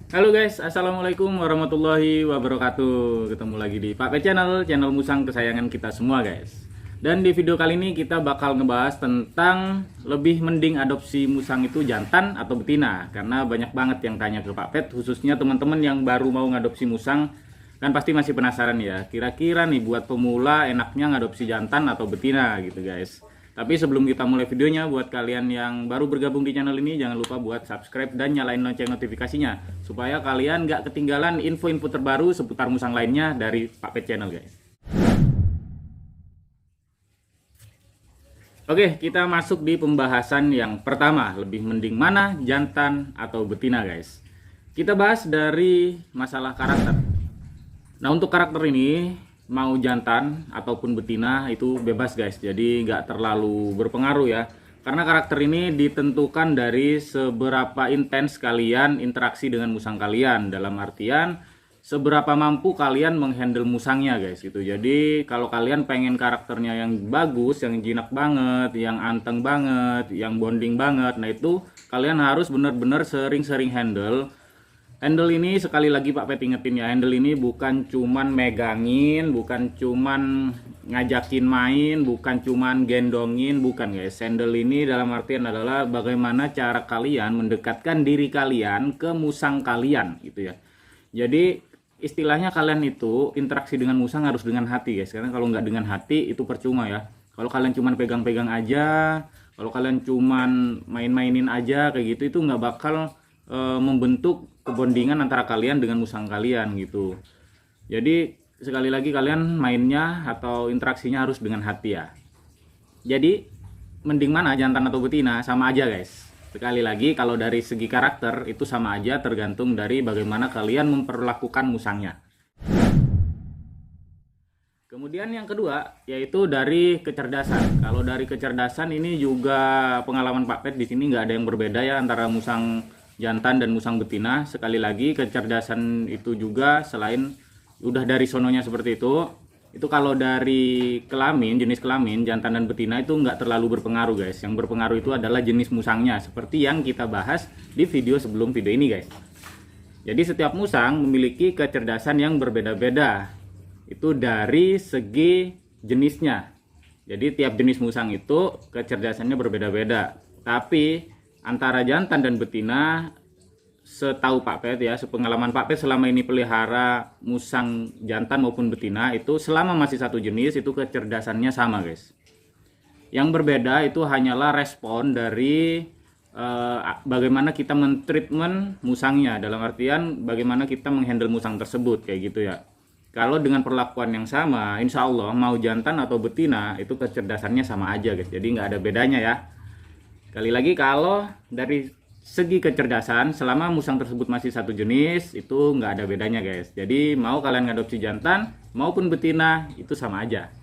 Halo guys, assalamualaikum warahmatullahi wabarakatuh. Ketemu lagi di Pak Pet channel musang kesayangan kita semua guys. Dan di video kali ini kita bakal ngebahas tentang lebih mending adopsi musang itu jantan atau betina. Karena banyak banget yang tanya ke Pak Pet, khususnya teman-teman yang baru mau ngadopsi musang. Kan pasti masih penasaran ya, kira-kira nih buat pemula enaknya ngadopsi jantan atau betina gitu guys. Tapi sebelum kita mulai videonya, buat kalian yang baru bergabung di channel ini, jangan lupa buat subscribe dan nyalain lonceng notifikasinya, supaya kalian nggak ketinggalan info-info terbaru seputar musang lainnya dari Pak Pet Channel guys. Oke, kita masuk di pembahasan yang pertama, lebih mending mana jantan atau betina guys. Kita bahas dari masalah karakter. Nah, untuk karakter ini mau jantan ataupun betina itu bebas guys, jadi nggak terlalu berpengaruh ya, karena karakter ini ditentukan dari seberapa intens kalian interaksi dengan musang kalian, dalam artian seberapa mampu kalian menghandle musangnya guys gitu. Jadi kalau kalian pengen karakternya yang bagus, yang jinak banget, yang anteng banget, yang bonding banget, nah itu kalian harus bener-bener sering-sering handle. Handle ini sekali lagi Pak Pet ingetin ya, handle ini bukan cuman megangin, bukan cuman ngajakin main, bukan cuman gendongin, bukan guys. Handle ini dalam artian adalah bagaimana cara kalian mendekatkan diri kalian ke musang kalian gitu ya. Jadi istilahnya kalian itu interaksi dengan musang harus dengan hati guys, karena kalau nggak dengan hati itu percuma ya. Kalau kalian cuman pegang-pegang aja, kalau kalian cuman main-mainin aja kayak gitu, itu nggak bakal membentuk kebondingan antara kalian dengan musang kalian gitu. Jadi sekali lagi kalian mainnya atau interaksinya harus dengan hati ya. Jadi mending mana jantan atau betina, sama aja guys. Sekali lagi kalau dari segi karakter itu sama aja, tergantung dari bagaimana kalian memperlakukan musangnya. Kemudian yang kedua yaitu dari kecerdasan. Kalau dari kecerdasan ini juga pengalaman Pak Pet di sini nggak ada yang berbeda ya antara musang jantan dan musang betina. Sekali lagi kecerdasan itu juga selain udah dari sononya seperti itu kalau dari kelamin, jenis kelamin jantan dan betina itu nggak terlalu berpengaruh guys. Yang berpengaruh itu adalah jenis musangnya, seperti yang kita bahas di video sebelum video ini guys. Jadi setiap musang memiliki kecerdasan yang berbeda-beda, itu dari segi jenisnya. Jadi tiap jenis musang itu kecerdasannya berbeda-beda. Tapi antara jantan dan betina, setahu Pak Pet ya, sepengalaman Pak Pet selama ini pelihara musang jantan maupun betina, itu selama masih satu jenis itu kecerdasannya sama guys. Yang berbeda itu hanyalah respon dari bagaimana kita mentreatment musangnya, dalam artian bagaimana kita menghandle musang tersebut kayak gitu ya. Kalau dengan perlakuan yang sama, insya Allah mau jantan atau betina itu kecerdasannya sama aja guys, jadi nggak ada bedanya ya. Sekali lagi kalau dari segi kecerdasan selama musang tersebut masih satu jenis itu nggak ada bedanya guys. Jadi mau kalian ngadopsi jantan maupun betina itu sama aja.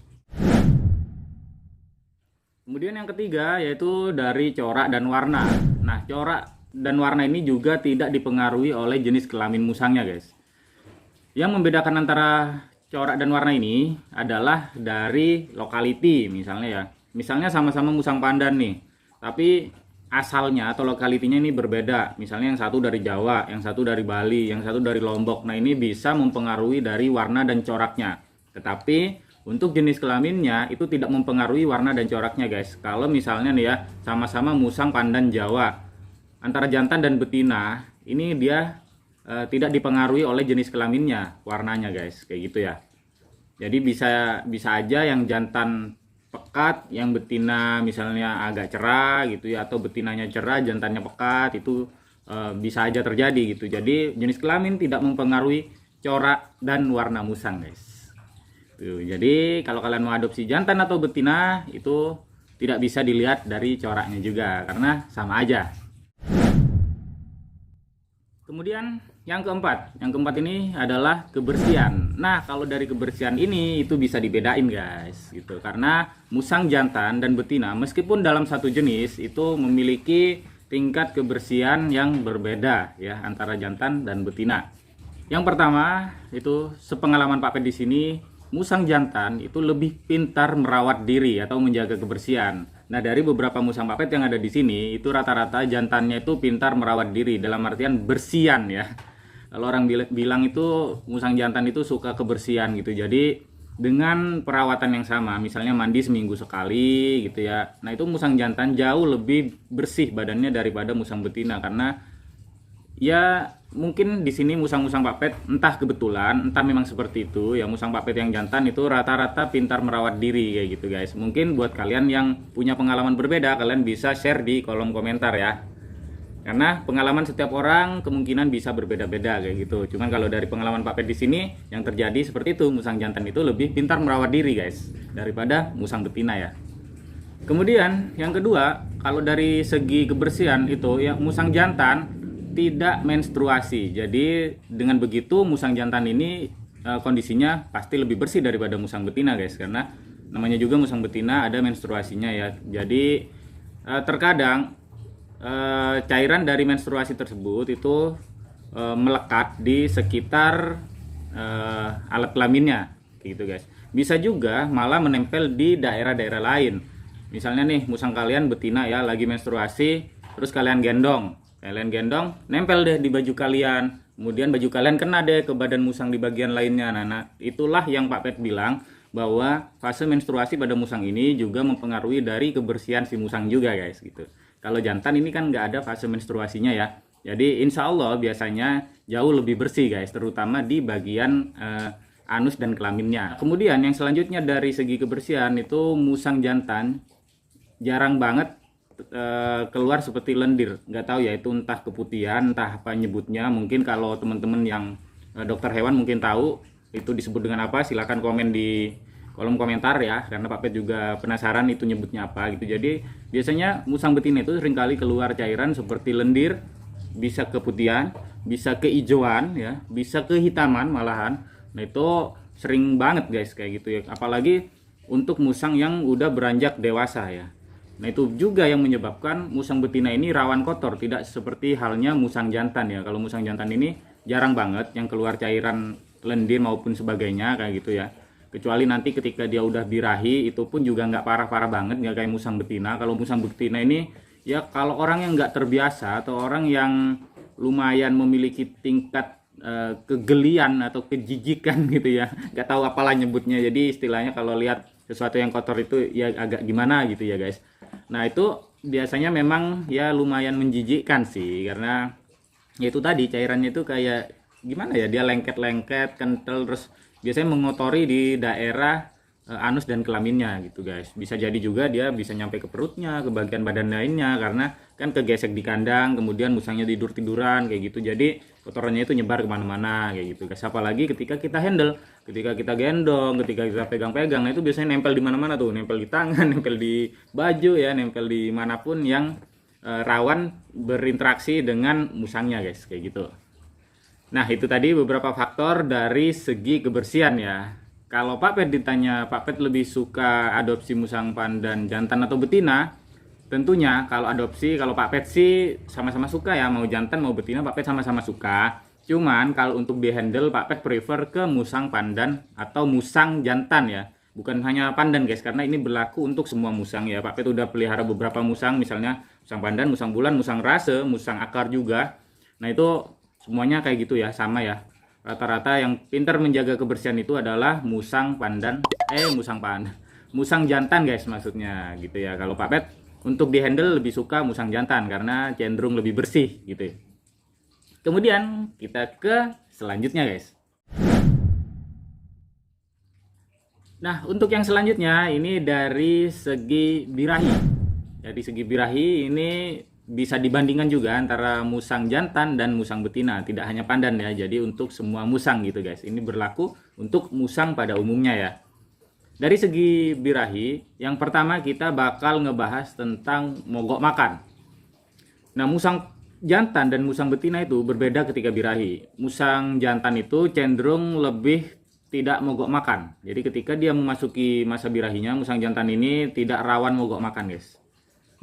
Kemudian yang ketiga yaitu dari corak dan warna. Nah, corak dan warna ini juga tidak dipengaruhi oleh jenis kelamin musangnya guys. Yang membedakan antara corak dan warna ini adalah dari lokality misalnya ya. Misalnya sama-sama musang pandan nih, tapi asalnya atau lokalitinya ini berbeda. Misalnya yang satu dari Jawa, yang satu dari Bali, yang satu dari Lombok. Nah, ini bisa mempengaruhi dari warna dan coraknya. Tetapi untuk jenis kelaminnya itu tidak mempengaruhi warna dan coraknya guys. Kalau misalnya nih ya, sama-sama musang pandan Jawa, antara jantan dan betina, ini dia tidak dipengaruhi oleh jenis kelaminnya, warnanya guys, kayak gitu ya. Jadi bisa aja yang jantan pekat, yang betina misalnya agak cerah gitu ya, atau betinanya cerah jantannya pekat, itu bisa aja terjadi gitu. Jadi jenis kelamin tidak mempengaruhi corak dan warna musang guys. Tuh, jadi kalau kalian mau adopsi jantan atau betina itu tidak bisa dilihat dari coraknya juga, karena sama aja. Kemudian yang keempat ini adalah kebersihan. Nah, kalau dari kebersihan ini itu bisa dibedain guys gitu, karena musang jantan dan betina meskipun dalam satu jenis itu memiliki tingkat kebersihan yang berbeda ya antara jantan dan betina. Yang pertama itu sepengalaman Pak Pet di sini, musang jantan itu lebih pintar merawat diri atau menjaga kebersihan. Nah, dari beberapa musang Pak Pet yang ada di sini itu rata-rata jantannya itu pintar merawat diri, dalam artian bersihan ya. Kalau orang bilang itu musang jantan itu suka kebersihan gitu. Jadi dengan perawatan yang sama, misalnya mandi seminggu sekali gitu ya. Nah, itu musang jantan jauh lebih bersih badannya daripada musang betina, karena ya mungkin di sini musang-musang Pak Pet entah kebetulan, entah memang seperti itu ya, musang Pak Pet yang jantan itu rata-rata pintar merawat diri kayak gitu guys. Mungkin buat kalian yang punya pengalaman berbeda, kalian bisa share di kolom komentar ya. Karena pengalaman setiap orang kemungkinan bisa berbeda-beda kayak gitu. Cuman kalau dari pengalaman Pak Pet di sini yang terjadi seperti itu, musang jantan itu lebih pintar merawat diri guys daripada musang betina ya. Kemudian yang kedua, kalau dari segi kebersihan itu ya, musang jantan tidak menstruasi. Jadi dengan begitu musang jantan ini kondisinya pasti lebih bersih daripada musang betina guys, karena namanya juga musang betina ada menstruasinya ya. Jadi terkadang cairan dari menstruasi tersebut itu melekat di sekitar alat kelaminnya gitu guys. Bisa juga malah menempel di daerah-daerah lain. Misalnya nih, musang kalian betina ya lagi menstruasi, terus kalian gendong, nempel deh di baju kalian, kemudian baju kalian kena deh ke badan musang di bagian lainnya. Nah, itulah yang Pak Pet bilang bahwa fase menstruasi pada musang ini juga mempengaruhi dari kebersihan si musang juga guys gitu. Kalau jantan ini kan nggak ada fase menstruasinya ya. Jadi insya Allah biasanya jauh lebih bersih guys, terutama di bagian anus dan kelaminnya. Kemudian yang selanjutnya dari segi kebersihan itu musang jantan jarang banget keluar seperti lendir. Nggak tahu ya itu entah keputihan, entah apa nyebutnya. Mungkin kalau teman-teman yang dokter hewan mungkin tahu itu disebut dengan apa, silahkan komen di kolom komentar ya, karena Pak Pet juga penasaran itu nyebutnya apa gitu. Jadi biasanya musang betina itu seringkali keluar cairan seperti lendir, bisa keputihan, bisa kehijauan ya, bisa kehitaman malahan. Nah, itu sering banget guys kayak gitu ya, apalagi untuk musang yang udah beranjak dewasa ya. Nah, itu juga yang menyebabkan musang betina ini rawan kotor, tidak seperti halnya musang jantan ya. Kalau musang jantan ini jarang banget yang keluar cairan lendir maupun sebagainya kayak gitu ya. Kecuali nanti ketika dia udah birahi, itu pun juga nggak parah-parah banget, nggak kayak musang betina. Kalau musang betina ini ya kalau orang yang nggak terbiasa atau orang yang lumayan memiliki tingkat kegelian atau kejijikan gitu ya, nggak tahu apalah nyebutnya. Jadi istilahnya kalau lihat sesuatu yang kotor itu ya agak gimana gitu ya guys. Nah, itu biasanya memang ya lumayan menjijikkan sih, karena ya itu tadi cairannya itu kayak gimana ya, dia lengket-lengket, kental, terus biasanya mengotori di daerah anus dan kelaminnya gitu guys. Bisa jadi juga dia bisa nyampe ke perutnya, ke bagian badan lainnya, karena kan kegesek di kandang, kemudian musangnya tidur-tiduran kayak gitu. Jadi kotorannya itu nyebar kemana-mana kayak gitu guys. Apalagi ketika kita handle, ketika kita gendong, ketika kita pegang-pegang, nah itu biasanya nempel di mana-mana tuh, nempel di tangan, nempel di baju ya, nempel di manapun yang rawan berinteraksi dengan musangnya guys kayak gitu. Nah, itu tadi beberapa faktor dari segi kebersihan ya. Kalau Pak Pet ditanya, Pak Pet lebih suka adopsi musang pandan jantan atau betina? Tentunya kalau adopsi, kalau Pak Pet sih sama-sama suka ya, mau jantan mau betina Pak Pet sama-sama suka. Cuman kalau untuk di handle Pak Pet prefer ke musang pandan atau musang jantan ya. Bukan hanya pandan guys, karena ini berlaku untuk semua musang ya. Pak Pet udah pelihara beberapa musang, misalnya musang pandan, musang bulan, musang rase, musang akar juga. Nah, itu semuanya kayak gitu ya, sama ya. Rata-rata yang pintar menjaga kebersihan itu adalah musang jantan guys maksudnya gitu ya. Kalau Pak Pet untuk di handle lebih suka musang jantan karena cenderung lebih bersih gitu ya. Kemudian kita ke selanjutnya guys. Nah, untuk yang selanjutnya ini dari segi birahi. Dari segi birahi ini bisa dibandingkan juga antara musang jantan dan musang betina, tidak hanya pandan ya. Jadi untuk semua musang gitu guys. Ini berlaku untuk musang pada umumnya ya. Dari segi birahi, yang pertama kita bakal ngebahas tentang mogok makan. Nah, musang jantan dan musang betina itu berbeda ketika birahi. Musang jantan itu cenderung lebih tidak mogok makan. Jadi ketika dia memasuki masa birahinya, musang jantan ini tidak rawan mogok makan guys.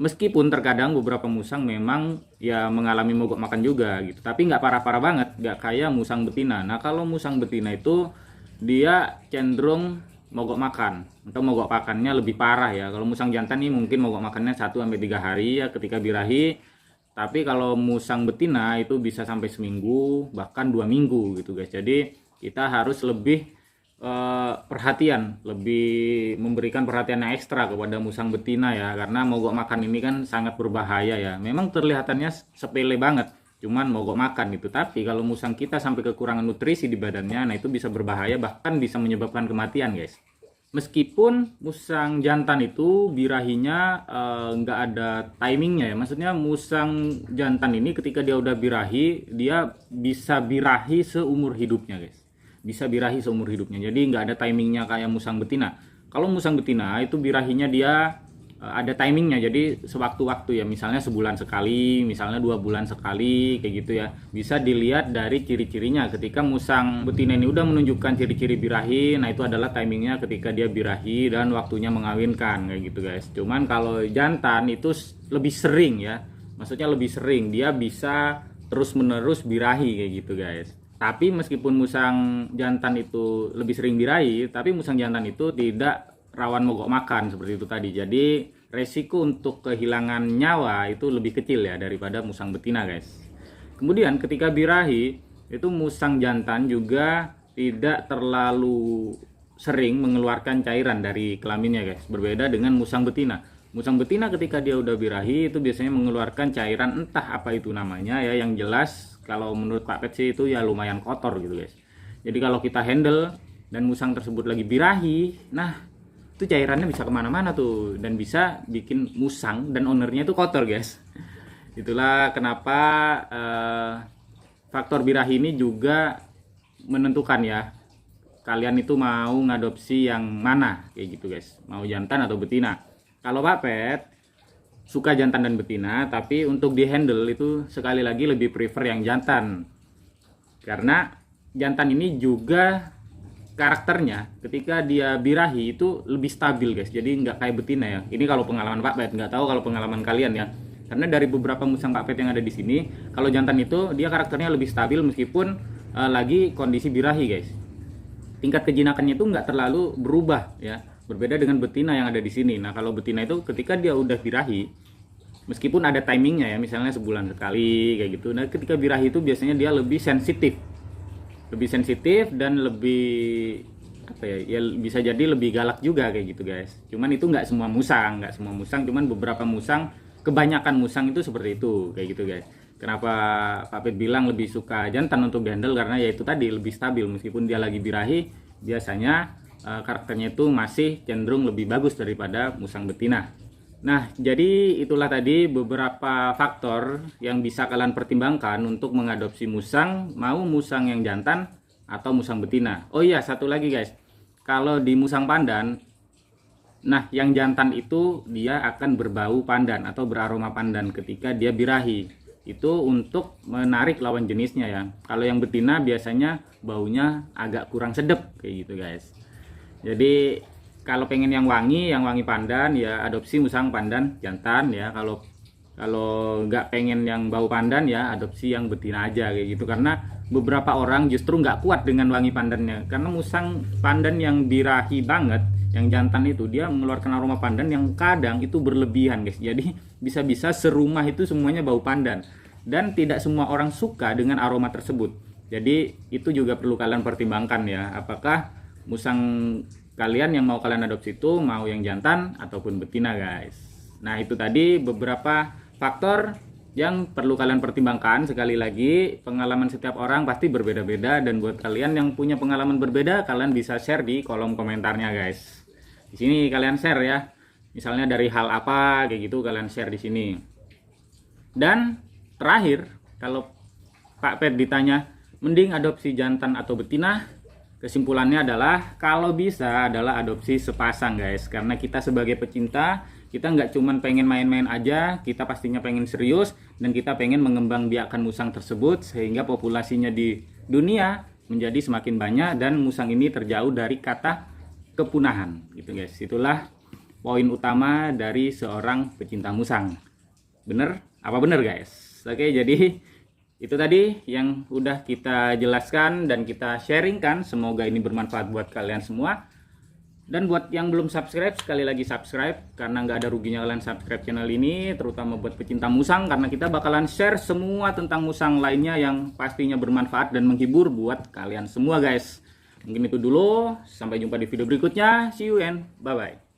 Meskipun terkadang beberapa musang memang ya mengalami mogok makan juga gitu, tapi nggak parah-parah banget, nggak kayak musang betina. Nah, kalau musang betina itu dia cenderung mogok makan atau mogok makannya lebih parah ya. Kalau musang jantan nih mungkin mogok makannya 1-3 hari ya ketika birahi. Tapi kalau musang betina itu bisa sampai seminggu bahkan 2 minggu gitu guys. Jadi kita harus lebih perhatian, lebih memberikan perhatian yang ekstra kepada musang betina ya, karena mogok makan ini kan sangat berbahaya ya. Memang terlihatannya sepele banget, cuman mogok makan gitu. Tapi kalau musang kita sampai kekurangan nutrisi di badannya, nah itu bisa berbahaya, bahkan bisa menyebabkan kematian guys. Meskipun musang jantan itu birahinya nggak ada timingnya ya, maksudnya musang jantan ini ketika dia udah birahi, dia bisa birahi seumur hidupnya guys, bisa birahi seumur hidupnya. Jadi nggak ada timingnya kayak musang betina. Kalau musang betina itu birahinya dia ada timingnya, jadi sewaktu-waktu ya, misalnya sebulan sekali, misalnya 2 bulan sekali, kayak gitu ya. Bisa dilihat dari ciri-cirinya. Ketika musang betina ini udah menunjukkan ciri-ciri birahi, nah itu adalah timingnya ketika dia birahi dan waktunya mengawinkan, kayak gitu guys. Cuman kalau jantan itu lebih sering ya, maksudnya lebih sering, dia bisa terus-menerus birahi kayak gitu guys. Tapi meskipun musang jantan itu lebih sering birahi, tapi musang jantan itu tidak rawan mogok makan seperti itu tadi. Jadi resiko untuk kehilangan nyawa itu lebih kecil ya daripada musang betina guys. Kemudian ketika birahi itu musang jantan juga tidak terlalu sering mengeluarkan cairan dari kelaminnya guys, berbeda dengan musang betina. Musang betina ketika dia udah birahi itu biasanya mengeluarkan cairan, entah apa itu namanya ya, yang jelas kalau menurut Pak Pet sih itu ya lumayan kotor gitu guys. Jadi kalau kita handle dan musang tersebut lagi birahi, nah itu cairannya bisa kemana-mana tuh, dan bisa bikin musang dan ownernya itu kotor guys. Itulah kenapa faktor birahi ini juga menentukan ya, kalian itu mau ngadopsi yang mana kayak gitu guys, mau jantan atau betina. Kalau Pak Pet suka jantan dan betina, tapi untuk di handle itu sekali lagi lebih prefer yang jantan, karena jantan ini juga karakternya ketika dia birahi itu lebih stabil guys, jadi nggak kayak betina ya. Ini kalau pengalaman Pak Pet, nggak tahu kalau pengalaman kalian ya, karena dari beberapa musang Pak Pet yang ada di sini, kalau jantan itu dia karakternya lebih stabil meskipun lagi kondisi birahi guys. Tingkat kejinakannya itu nggak terlalu berubah ya, berbeda dengan betina yang ada di sini. Nah kalau betina itu ketika dia udah birahi, meskipun ada timingnya ya, misalnya sebulan sekali kayak gitu, nah ketika birahi itu biasanya dia lebih sensitif dan lebih apa ya, bisa jadi lebih galak juga kayak gitu guys. Cuman itu nggak semua musang, cuman beberapa musang, kebanyakan musang itu seperti itu kayak gitu guys. Kenapa Pak Pet bilang lebih suka jantan untuk dihandle, karena ya itu tadi lebih stabil, meskipun dia lagi birahi biasanya karakternya itu masih cenderung lebih bagus daripada musang betina. Nah, jadi itulah tadi beberapa faktor yang bisa kalian pertimbangkan untuk mengadopsi musang, mau musang yang jantan atau musang betina. Oh iya, satu lagi guys, kalau di musang pandan, nah yang jantan itu dia akan berbau pandan atau beraroma pandan ketika dia birahi. Itu untuk menarik lawan jenisnya ya. Kalau yang betina biasanya baunya agak kurang sedap kayak gitu guys. Jadi kalau pengen yang wangi pandan ya adopsi musang pandan jantan ya. Kalau nggak pengen yang bau pandan ya adopsi yang betina aja kayak gitu. Karena beberapa orang justru nggak kuat dengan wangi pandannya, karena musang pandan yang birahi banget, yang jantan itu dia mengeluarkan aroma pandan yang kadang itu berlebihan guys. Jadi bisa-bisa serumah itu semuanya bau pandan, dan tidak semua orang suka dengan aroma tersebut. Jadi itu juga perlu kalian pertimbangkan ya, apakah musang kalian yang mau kalian adopsi itu mau yang jantan ataupun betina guys. Nah itu tadi beberapa faktor yang perlu kalian pertimbangkan. Sekali lagi, pengalaman setiap orang pasti berbeda-beda, dan buat kalian yang punya pengalaman berbeda, kalian bisa share di kolom komentarnya guys. Di sini kalian share ya, misalnya dari hal apa kayak gitu kalian share di sini. Dan terakhir, kalau Pak Pet ditanya mending adopsi jantan atau betina, kesimpulannya adalah kalau bisa adalah adopsi sepasang guys. Karena kita sebagai pecinta, kita nggak cuman pengen main-main aja, kita pastinya pengen serius, dan kita pengen mengembangbiakkan musang tersebut sehingga populasinya di dunia menjadi semakin banyak dan musang ini terjauh dari kata kepunahan gitu guys. Itulah poin utama dari seorang pecinta musang. Bener? Apa bener guys? Oke, jadi itu tadi yang udah kita jelaskan dan kita sharingkan. Semoga ini bermanfaat buat kalian semua. Dan buat yang belum subscribe, sekali lagi subscribe, karena nggak ada ruginya kalian subscribe channel ini, terutama buat pecinta musang, karena kita bakalan share semua tentang musang lainnya yang pastinya bermanfaat dan menghibur buat kalian semua guys. Mungkin itu dulu, sampai jumpa di video berikutnya, see you and bye-bye.